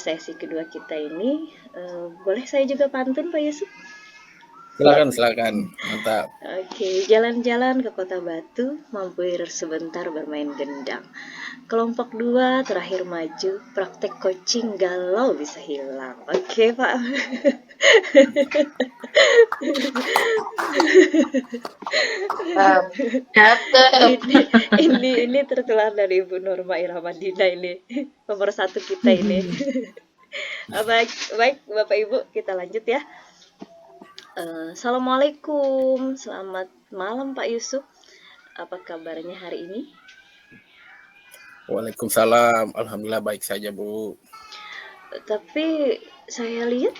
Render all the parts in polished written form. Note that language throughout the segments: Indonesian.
sesi kedua kita ini, boleh saya juga pantun Pak Yusuf? Silakan, silakan. Mantap. Oke, jalan-jalan ke Kota Batu, mampir sebentar bermain gendang. Kelompok dua terakhir maju, praktek coaching galau bisa hilang. Oke Pak. Cakep. ini tertular dari Ibu Nurma Iramadina ini, nomor satu kita ini. Baik, baik Bapak Ibu, kita lanjut ya. Assalamualaikum, selamat malam Pak Yusuf. Apa kabarnya hari ini? Waalaikumsalam. Alhamdulillah baik saja, Bu. Tapi saya lihat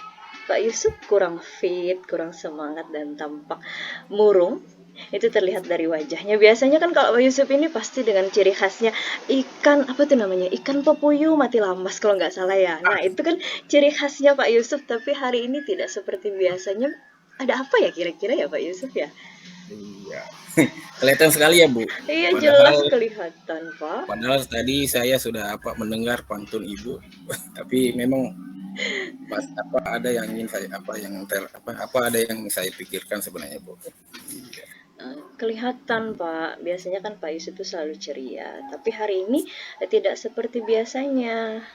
Pak Yusuf kurang fit, kurang semangat dan tampak murung. Itu terlihat dari wajahnya. Biasanya kan kalau Pak Yusuf ini pasti dengan ciri khasnya ikan apa tuh namanya? Ikan pepuyuh mati lampas kalau nggak salah ya. Nah, itu kan ciri khasnya Pak Yusuf, tapi hari ini tidak seperti biasanya. Ada apa ya kira-kira ya Pak Yusuf ya? Iya. Kelihatan sekali ya, Bu. Iya jelas Padahal kelihatan Pak. padahal tadi saya sudah mendengar pantun Ibu. Tapi memang ada yang ingin saya ada yang saya pikirkan sebenarnya, Bu. Iya. Kelihatan Pak, biasanya kan Pak Yusuf itu selalu ceria, tapi hari ini tidak seperti biasanya.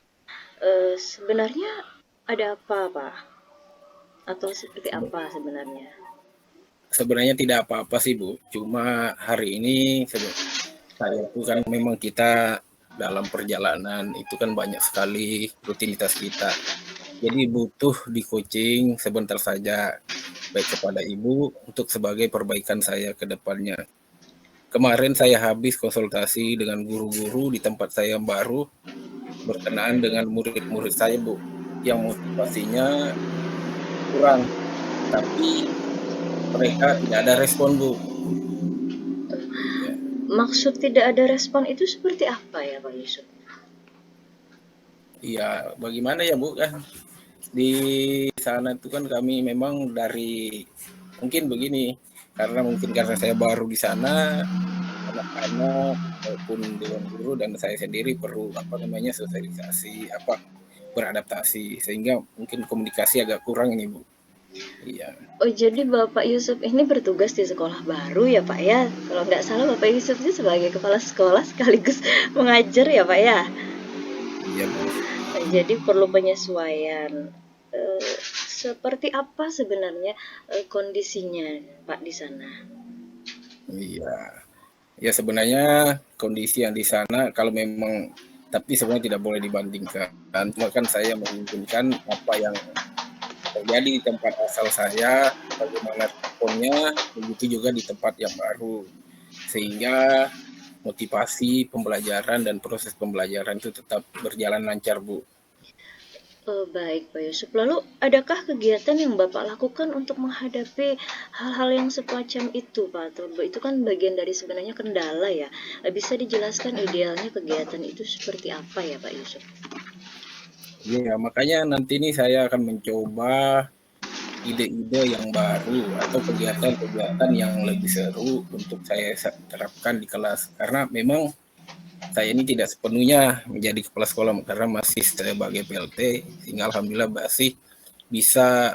Sebenarnya ada apa Pak? Atau seperti apa sebenarnya? Sebenarnya tidak apa-apa sih, Bu. Cuma hari ini saya itu kan memang kita dalam perjalanan itu kan banyak sekali rutinitas kita. Jadi butuh di coaching sebentar saja, baik kepada Ibu untuk sebagai perbaikan saya ke depannya. Kemarin saya habis konsultasi dengan guru-guru di tempat saya yang baru berkenaan dengan murid-murid saya, Bu, yang motivasinya kurang, tapi mereka tidak ada respon, Bu. Ya. Maksud tidak ada respon itu seperti apa ya Pak Yusuf? Iya, bagaimana ya, Bu, kan di sana itu kan kami memang dari mungkin begini, karena saya baru di sana, anak-anak maupun dewan guru dan saya sendiri perlu sosialisasi, beradaptasi sehingga mungkin komunikasi agak kurang ini, Bu. Iya. Oh jadi Bapak Yusuf ini bertugas di sekolah baru ya Pak ya? Kalau nggak salah Bapak Yusuf ini sebagai kepala sekolah sekaligus mengajar ya Pak ya? Iya, Bu. Jadi perlu penyesuaian. Seperti apa sebenarnya kondisinya Pak di sana? Iya. Ya sebenarnya kondisi yang di sana kalau memang tapi sebenarnya tidak boleh dibandingkan. Cuma kan saya menginginkan apa yang terjadi di tempat asal saya, bagaimana responnya, begitu juga di tempat yang baru. Sehingga motivasi pembelajaran dan proses pembelajaran itu tetap berjalan lancar, Bu. Baik Pak Yusuf. Lalu adakah kegiatan yang Bapak lakukan untuk menghadapi hal-hal yang semacam itu Pak? Atau itu kan bagian dari sebenarnya kendala ya. Bisa dijelaskan idealnya kegiatan itu seperti apa ya Pak Yusuf? Ya, makanya nanti ini saya akan mencoba ide-ide yang baru atau kegiatan-kegiatan yang lebih seru untuk saya terapkan di kelas. Karena memang saya ini tidak sepenuhnya menjadi kepala sekolah karena masih sebagai PLT, sehingga alhamdulillah masih bisa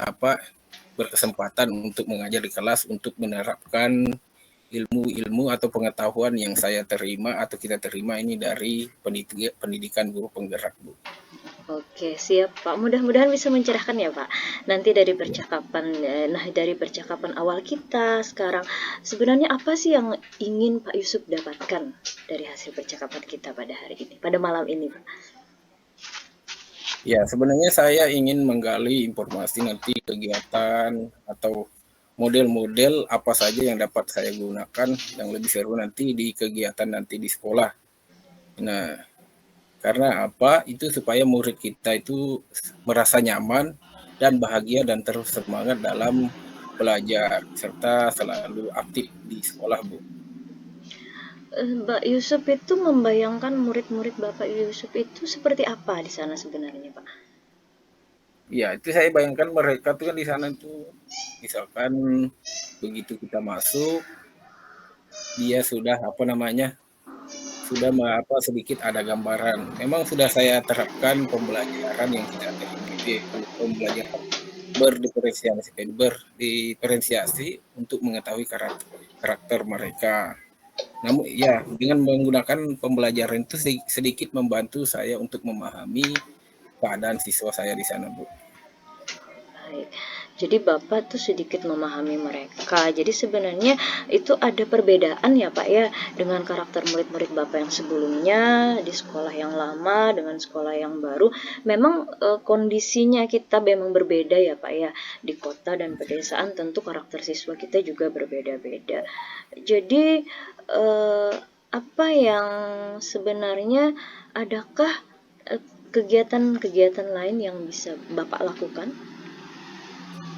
berkesempatan untuk mengajar di kelas untuk menerapkan ilmu-ilmu atau pengetahuan yang saya terima atau kita terima ini dari pendidikan guru penggerak, Bu. Oke, siap Pak. Mudah-mudahan bisa mencerahkan ya Pak. Nanti dari percakapan, dari percakapan awal kita sekarang, sebenarnya apa sih yang ingin Pak Yusuf dapatkan dari hasil percakapan kita pada hari ini, pada malam ini Pak? Ya, sebenarnya saya ingin menggali informasi nanti kegiatan atau model-model apa saja yang dapat saya gunakan yang lebih seru nanti di kegiatan nanti di sekolah. Nah, karena itu supaya murid kita itu merasa nyaman dan bahagia dan terus semangat dalam belajar serta selalu aktif di sekolah, Bu. Mbak Yusuf itu membayangkan murid-murid Bapak Yusuf itu seperti apa di sana sebenarnya Pak? Ya, itu saya bayangkan mereka tuh kan di sana tuh misalkan begitu kita masuk dia sudah sudah sedikit ada gambaran. Memang sudah saya terapkan pembelajaran yang tidak terindividu, yaitu pembelajaran berdiferensiasi untuk mengetahui karakter mereka. Namun ya, dengan menggunakan pembelajaran itu sedikit membantu saya untuk memahami keadaan siswa saya di sana, Bu. Baik. Jadi Bapak tuh sedikit memahami mereka. Jadi sebenarnya itu ada perbedaan ya Pak ya dengan karakter murid-murid Bapak yang sebelumnya di sekolah yang lama dengan sekolah yang baru. Memang kondisinya kita memang berbeda ya Pak ya. Di kota dan pedesaan tentu karakter siswa kita juga berbeda-beda. Jadi apa yang sebenarnya adakah kegiatan-kegiatan lain yang bisa Bapak lakukan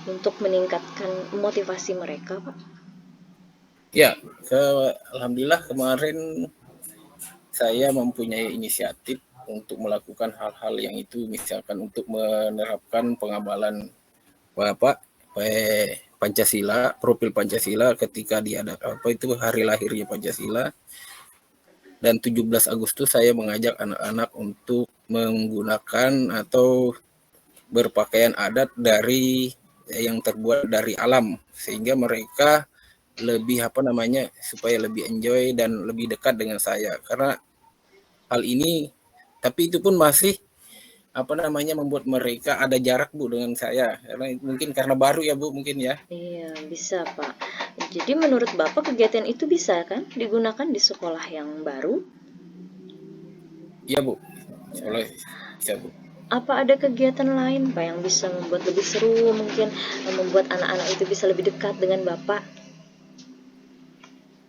untuk meningkatkan motivasi mereka, Pak? Ya, alhamdulillah kemarin saya mempunyai inisiatif untuk melakukan hal-hal yang itu, misalkan untuk menerapkan pengabalan Bapak Pancasila, profil Pancasila ketika hari lahirnya Pancasila. Dan 17 Agustus saya mengajak anak-anak untuk menggunakan atau berpakaian adat yang terbuat dari alam, sehingga mereka lebih supaya lebih enjoy dan lebih dekat dengan saya. Karena hal ini, tapi itu pun masih membuat mereka ada jarak, Bu, dengan saya. Karena baru ya, Bu, mungkin ya. Iya, bisa, Pak. Jadi menurut Bapak kegiatan itu bisa kan digunakan di sekolah yang baru? Iya, Bu. Bisa, Bu. Apa ada kegiatan lain Pak yang bisa membuat lebih seru, mungkin membuat anak-anak itu bisa lebih dekat dengan Bapak?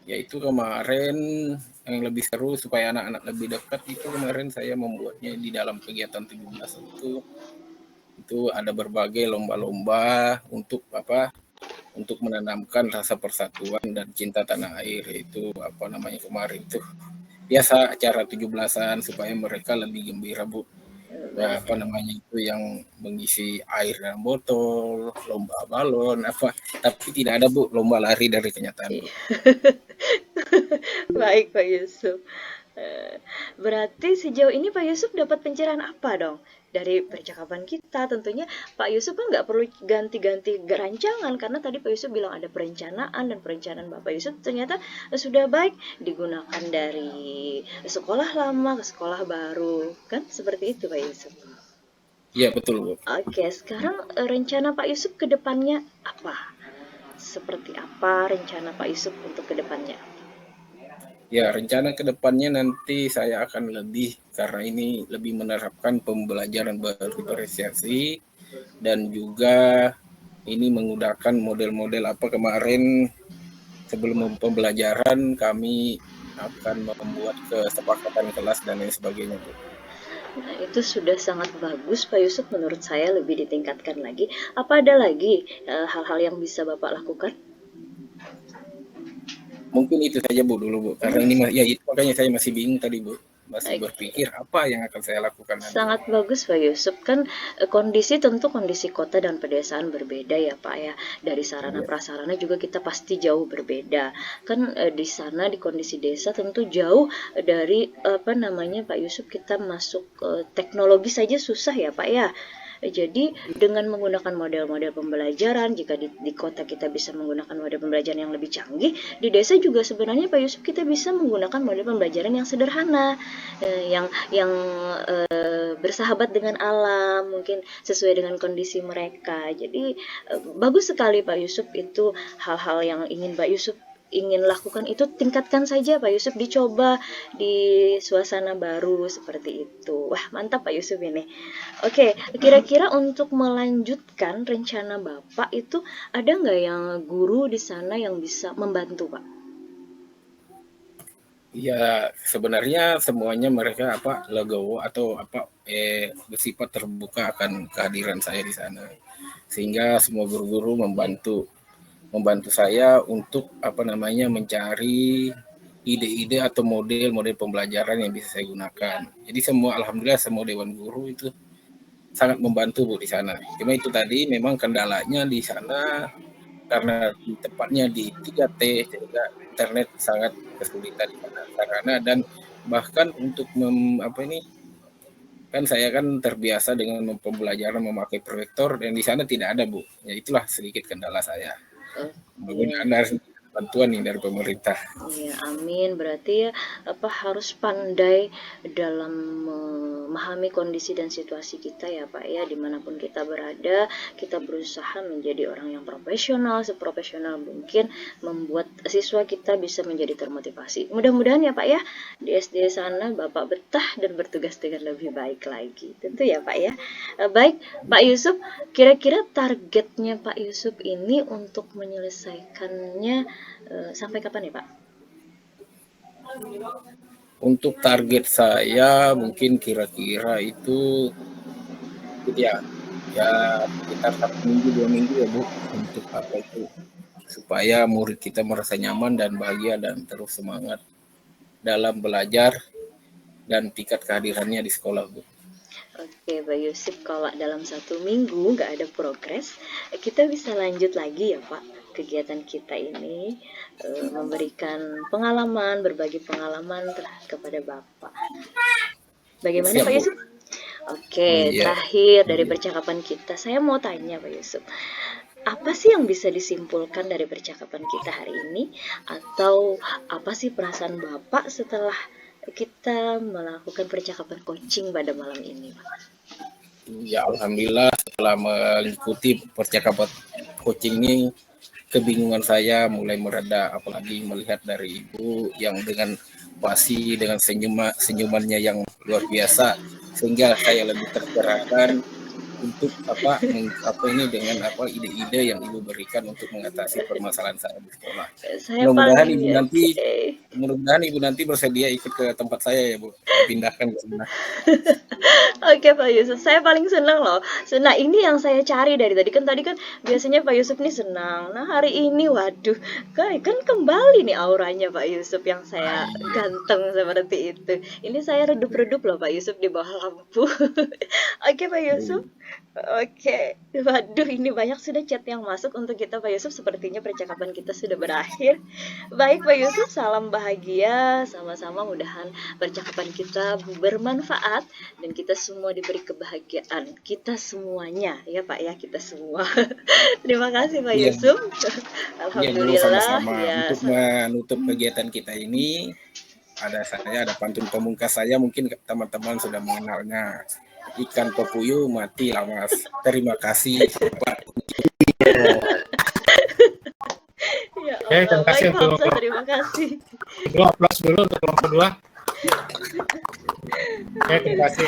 Yaitu kemarin yang lebih seru supaya anak-anak lebih dekat itu kemarin saya membuatnya di dalam kegiatan 17 itu ada berbagai lomba-lomba untuk menanamkan rasa persatuan dan cinta tanah air. Itu kemarin itu biasa acara 17-an supaya mereka lebih gembira, Bu. Nah, itu yang mengisi air dalam botol, lomba balon, tapi tidak ada, Bu, lomba lari dari kenyataan, Bu. Baik Pak Yusuf. Berarti sejauh ini Pak Yusuf dapat pencerahan apa dong? Dari percakapan kita tentunya Pak Yusuf kan nggak perlu ganti-ganti rancangan karena tadi Pak Yusuf bilang ada perencanaan dan perencanaan Bapak Yusuf ternyata sudah baik digunakan dari sekolah lama ke sekolah baru kan seperti itu Pak Yusuf. Iya betul, Bu. Oke, sekarang rencana Pak Yusuf ke depannya apa? Seperti apa rencana Pak Yusuf untuk ke depannya? Ya, rencana ke depannya nanti saya akan karena ini lebih menerapkan pembelajaran bervariasi dan juga ini menggunakan model-model kemarin sebelum pembelajaran kami akan membuat kesepakatan kelas dan lain sebagainya, Bu. Nah, itu sudah sangat bagus Pak Yusuf, menurut saya lebih ditingkatkan lagi. Apa ada lagi hal-hal yang bisa Bapak lakukan? Mungkin itu saja, Bu, dulu, Bu. Karena ini itu makanya saya masih bingung tadi, Bu. Masih berpikir apa yang akan saya lakukan nanti. Sangat bagus Pak Yusuf, kan tentu kondisi kota dan pedesaan berbeda ya Pak ya. Dari sarana prasarana juga kita pasti jauh berbeda. Kan di sana di kondisi desa tentu jauh dari Pak Yusuf, kita masuk teknologi saja susah ya Pak ya. Jadi dengan menggunakan model-model pembelajaran, jika di kota kita bisa menggunakan model pembelajaran yang lebih canggih, di desa juga sebenarnya Pak Yusuf kita bisa menggunakan model pembelajaran yang sederhana, yang bersahabat dengan alam, mungkin sesuai dengan kondisi mereka. Jadi bagus sekali Pak Yusuf, itu hal-hal yang ingin Pak Yusuf ingin lakukan itu tingkatkan saja Pak Yusuf, dicoba di suasana baru seperti itu. Wah mantap Pak Yusuf ini. Oke, kira-kira untuk melanjutkan rencana Bapak itu ada nggak yang guru di sana yang bisa membantu Pak? Ya sebenarnya semuanya mereka legowo atau bersifat terbuka akan kehadiran saya di sana, sehingga semua guru-guru membantu saya untuk mencari ide-ide atau model-model pembelajaran yang bisa saya gunakan. Jadi alhamdulillah semua dewan guru itu sangat membantu, Bu, di sana. Cuma itu tadi memang kendalanya di sana karena tepatnya di 3T sehingga internet sangat kesulitan di sana sarana dan Bahkan untuk kan saya kan terbiasa dengan pembelajaran memakai proyektor dan di sana tidak ada, Bu. Ya itulah sedikit kendala saya. Oke. Mudah-mudahan ada bantuan nih dari pemerintah. Iya, amin. Berarti ya harus pandai dalam memahami kondisi dan situasi kita ya Pak ya, dimanapun kita berada, kita berusaha menjadi orang yang profesional, seprofesional mungkin, membuat siswa kita bisa menjadi termotivasi. Mudah-mudahan ya Pak ya, di SD sana Bapak betah dan bertugas dengan lebih baik lagi. Tentu ya Pak ya. Baik, Pak Yusuf, kira-kira targetnya Pak Yusuf ini untuk menyelesaikannya sampai kapan ya Pak? Untuk target saya mungkin kira-kira itu ya sekitar 1 minggu 2 minggu ya Bu, untuk apa itu, supaya murid kita merasa nyaman dan bahagia dan terus semangat dalam belajar dan tingkat kehadirannya di sekolah, Bu. Oke, Pak Yusuf, kalau dalam 1 minggu nggak ada progres, kita bisa lanjut lagi ya Pak kegiatan kita ini, memberikan pengalaman, berbagi pengalaman kepada Bapak. Bagaimana Siap, Pak Bu. Yusuf? Oke, Iya. terakhir dari percakapan kita, saya mau tanya Pak Yusuf, apa sih yang bisa disimpulkan dari percakapan kita hari ini? Atau apa sih perasaan Bapak setelah kita melakukan percakapan coaching pada malam ini, Pak? Ya alhamdulillah setelah mengikuti percakapan coaching ini kebingungan saya mulai mereda, apalagi melihat dari Ibu yang dengan pasti dengan senyumannya yang luar biasa, sehingga saya lebih tercerahkan untuk ini dengan ide-ide yang Ibu berikan untuk mengatasi permasalahan saya di sekolah. Saya Mudah-mudahan paling Ibu nanti oke. mudah-mudahan Ibu nanti bersedia ikut ke tempat saya ya Bu, pindahkan ke sana. Oke Pak Yusuf, saya paling senang loh. Nah ini yang saya cari dari tadi kan biasanya Pak Yusuf nih senang. Nah hari ini waduh, kan kembali nih auranya Pak Yusuf yang saya ganteng seperti itu. Ini saya redup-redup loh Pak Yusuf di bawah lampu. Oke Pak Yusuf. Oke, waduh ini banyak sudah chat yang masuk untuk kita Pak Yusuf. Sepertinya percakapan kita sudah berakhir. Baik Pak Yusuf, salam bahagia. Sama-sama mudahan percakapan kita bermanfaat dan kita semua diberi kebahagiaan. Kita semuanya ya Pak ya, kita semua. Terima kasih Pak Iya, Yusuf. iya Bu, Alhamdulillah sama-sama. ya. Untuk menutup kegiatan kita ini, ada pantun pemungkas saya, mungkin teman-teman sudah mengenalnya. Ikan pepuyuh mati lawas. Terima kasih. Ya Oke, Allah, terima kasih baik untuk Hamzah, terima kasih. kedua, aplaus dulu untuk kelompok kedua. Oke, terima kasih.